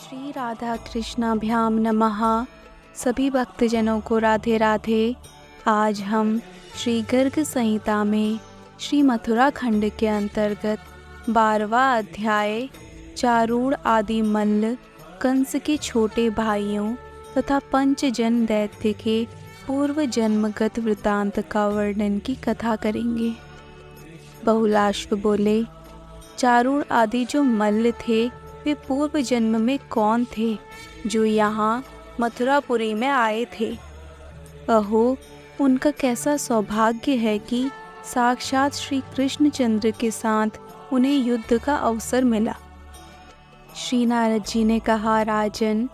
श्री राधा कृष्णाभ्याम नमः। सभी भक्तजनों को राधे राधे। आज हम श्री गर्ग संहिता में श्री मथुरा खंड के अंतर्गत 12वां अध्याय चारूण आदि मल्ल कंस के छोटे भाइयों तथा पंचजन दैत्य के पूर्व जन्मगत वृतांत का वर्णन की कथा करेंगे। बहुलाश्व बोले, चारूण आदि जो मल्ल थे वे पूर्व जन्म में कौन थे जो यहाँ मथुरापुरी में आए थे। अहो, उनका कैसा सौभाग्य है कि साक्षात श्री कृष्णचंद्र के साथ उन्हें युद्ध का अवसर मिला। श्री नारद जी ने कहा, राजन,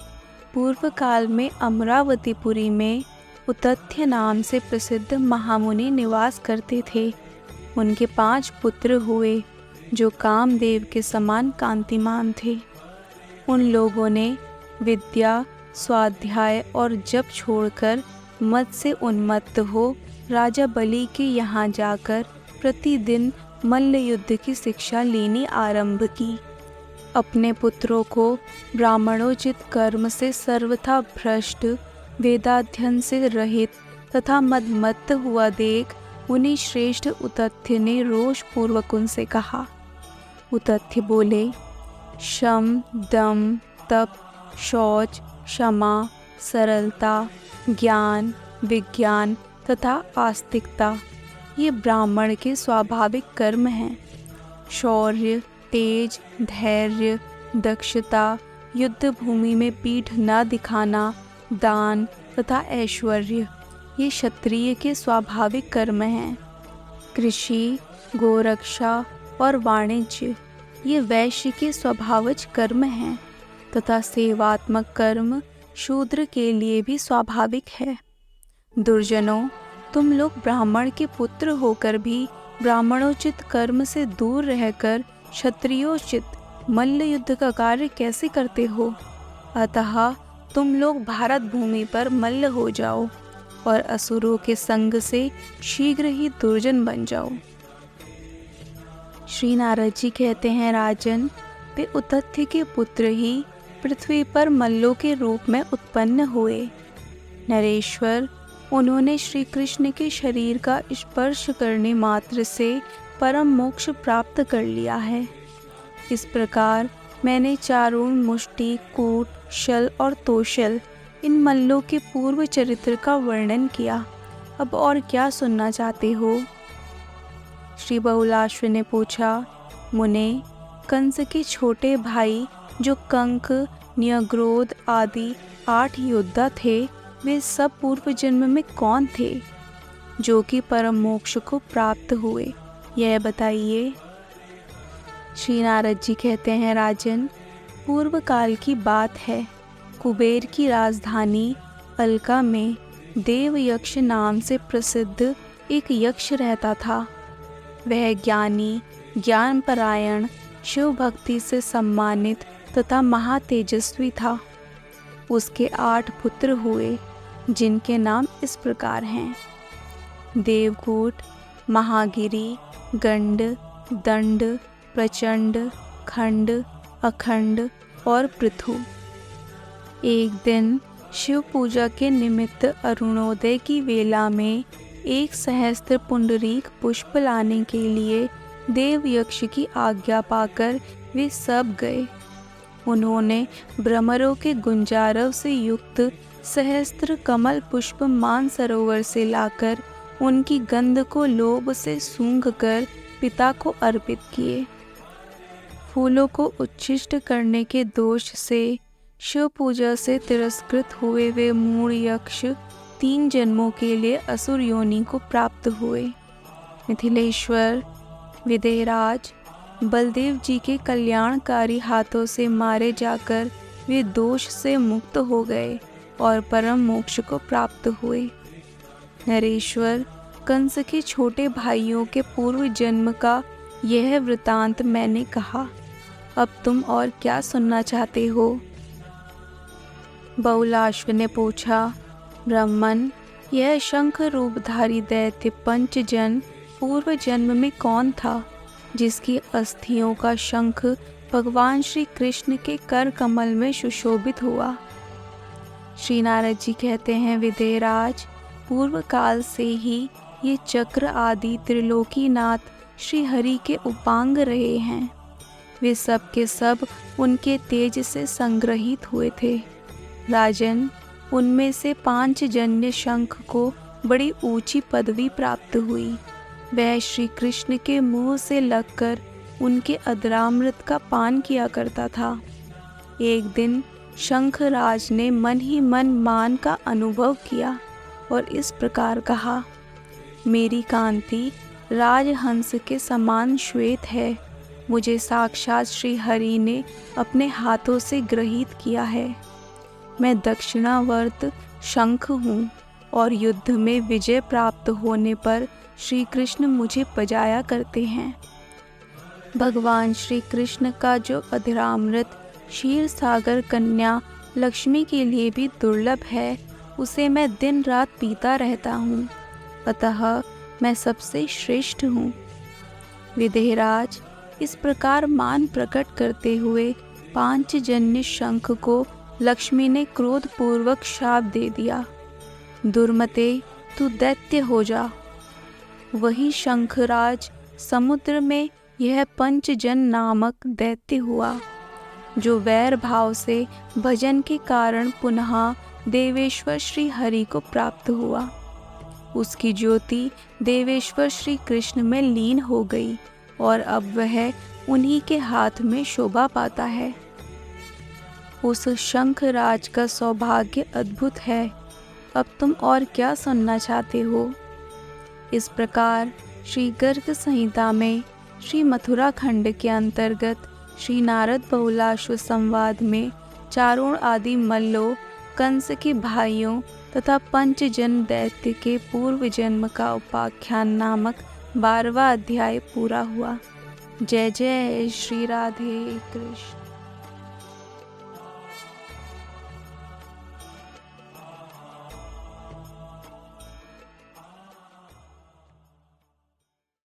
पूर्व काल में अमरावतीपुरी में उतथ्य नाम से प्रसिद्ध महामुनि निवास करते थे। उनके 5 पुत्र हुए जो कामदेव के समान कांतिमान थे। उन लोगों ने विद्या, स्वाध्याय और जप छोड़कर मत से उन्मत्त हो राजा बलि के यहाँ जाकर प्रतिदिन मल्ल युद्ध की शिक्षा लेनी आरंभ की। अपने पुत्रों को ब्राह्मणोचित कर्म से सर्वथा भ्रष्ट, वेदाध्ययन से रहित तथा मदमत्त हुआ देख उन्हीं श्रेष्ठ उतथ्य ने रोष पूर्वक उनसे कहा। उतथ्य बोले, शम, दम, तप, शौच, क्षमा, सरलता, ज्ञान, विज्ञान तथा आस्तिकता ये ब्राह्मण के स्वाभाविक कर्म हैं। शौर्य, तेज, धैर्य, दक्षता, युद्ध भूमि में पीठ न दिखाना, दान तथा ऐश्वर्य ये क्षत्रिय के स्वाभाविक कर्म हैं। कृषि, गोरक्षा और वाणिज्य ये वैश्य के स्वभावज कर्म हैं तथा सेवात्मक कर्म शूद्र के लिए भी स्वाभाविक है। दुर्जनों, तुम लोग ब्राह्मण के पुत्र होकर भी ब्राह्मणोचित कर्म से दूर रहकर क्षत्रियोचित मल्ल युद्ध का कार्य कैसे करते हो? अतः तुम लोग भारत भूमि पर मल्ल हो जाओ और असुरों के संग से शीघ्र ही दुर्जन बन जाओ। श्री नारद जी कहते हैं, राजन, वे उतथ्य के पुत्र ही पृथ्वी पर मल्लों के रूप में उत्पन्न हुए। नरेश्वर, उन्होंने श्री कृष्ण के शरीर का स्पर्श करने मात्र से परम मोक्ष प्राप्त कर लिया है। इस प्रकार मैंने चारूण, मुष्टि, कूट, शल और तोशल इन मल्लों के पूर्व चरित्र का वर्णन किया। अब और क्या सुनना चाहते हो? श्री बहुलाश्व ने पूछा, मुने, कंस के छोटे भाई जो कंक, न्यग्रोध आदि 8 योद्धा थे, वे सब पूर्व जन्म में कौन थे जो कि परम मोक्ष को प्राप्त हुए, यह बताइए। श्री नारद जी कहते हैं, राजन, पूर्व काल की बात है। कुबेर की राजधानी अलका में देव यक्ष नाम से प्रसिद्ध एक यक्ष रहता था। वह ज्ञानी, ज्ञानपरायण, शिव भक्ति से सम्मानित तथा महातेजस्वी था। उसके 8 पुत्र हुए जिनके नाम इस प्रकार हैं: देवकूट, महागिरी, गंड, दंड, प्रचंड, खंड, अखंड और पृथु। एक दिन शिव पूजा के निमित्त अरुणोदय की वेला में 1 सहस्त्र पुंडरीक पुष्प लाने के लिए देव यक्ष की आज्ञा पाकर वे सब गए। उन्होंने भ्रमरों के गुंजारव से युक्त सहस्त्र कमल पुष्प मानसरोवर से लाकर उनकी गंध को लोभ से सूंघकर पिता को अर्पित किए। फूलों को उच्छिष्ट करने के दोष से शिव पूजा से तिरस्कृत हुए वे मूढ़ यक्ष 3 जन्मों के लिए असुर योनि को प्राप्त हुए। मिथिलेश्वर, विदेहराज, बलदेव जी के कल्याणकारी हाथों से मारे जाकर वे दोष से मुक्त हो गए और परम मोक्ष को प्राप्त हुए। नरेश्वर, कंस के छोटे भाइयों के पूर्व जन्म का यह वृतांत मैंने कहा। अब तुम और क्या सुनना चाहते हो? बहुलाश्व ने पूछा, ब्राह्मण, यह शंख रूपधारी दैत्य पंचजन पूर्व जन्म में कौन था जिसकी अस्थियों का शंख भगवान श्री कृष्ण के कर कमल में सुशोभित हुआ। श्री नारद जी कहते हैं, विदेहराज, पूर्व काल से ही ये चक्र आदि त्रिलोकीनाथ श्री हरि के उपांग रहे हैं। वे सब के सब उनके तेज से संग्रहित हुए थे। राजन, उनमें से पांचजन्य शंख को बड़ी ऊंची पदवी प्राप्त हुई। वह श्री कृष्ण के मुंह से लगकर उनके अधरामृत का पान किया करता था। एक दिन शंखराज ने मन ही मन मान का अनुभव किया और इस प्रकार कहा, मेरी कांति राजहंस के समान श्वेत है। मुझे साक्षात श्री हरि ने अपने हाथों से ग्रहित किया है। मैं दक्षिणावर्त शंख हूँ और युद्ध में विजय प्राप्त होने पर श्री कृष्ण मुझे बजाया करते हैं। भगवान श्री कृष्ण का जो अधरामृत क्षीर सागर कन्या लक्ष्मी के लिए भी दुर्लभ है, उसे मैं दिन रात पीता रहता हूँ। अतः मैं सबसे श्रेष्ठ हूँ। विदेहराज, इस प्रकार मान प्रकट करते हुए पांचजन्य शंख को लक्ष्मी ने क्रोध पूर्वक शाप दे दिया। दुर्मते, तू दैत्य हो जा। वही शंखराज समुद्र में यह पंचजन नामक दैत्य हुआ, जो वैर भाव से भजन के कारण पुनः देवेश्वर श्री हरि को प्राप्त हुआ। उसकी ज्योति देवेश्वर श्री कृष्ण में लीन हो गई और अब वह उन्हीं के हाथ में शोभा पाता है। उस शंखराज का सौभाग्य अद्भुत है। अब तुम और क्या सुनना चाहते हो? इस प्रकार श्री गर्ग संहिता में श्री मथुरा खंड के अंतर्गत श्री नारद बहुलाश्व संवाद में चारों आदि मल्लों, कंस के भाइयों तथा पंचजन दैत्य के पूर्व जन्म का उपाख्यान नामक 12वां अध्याय पूरा हुआ। जय जय श्री राधे कृष्ण।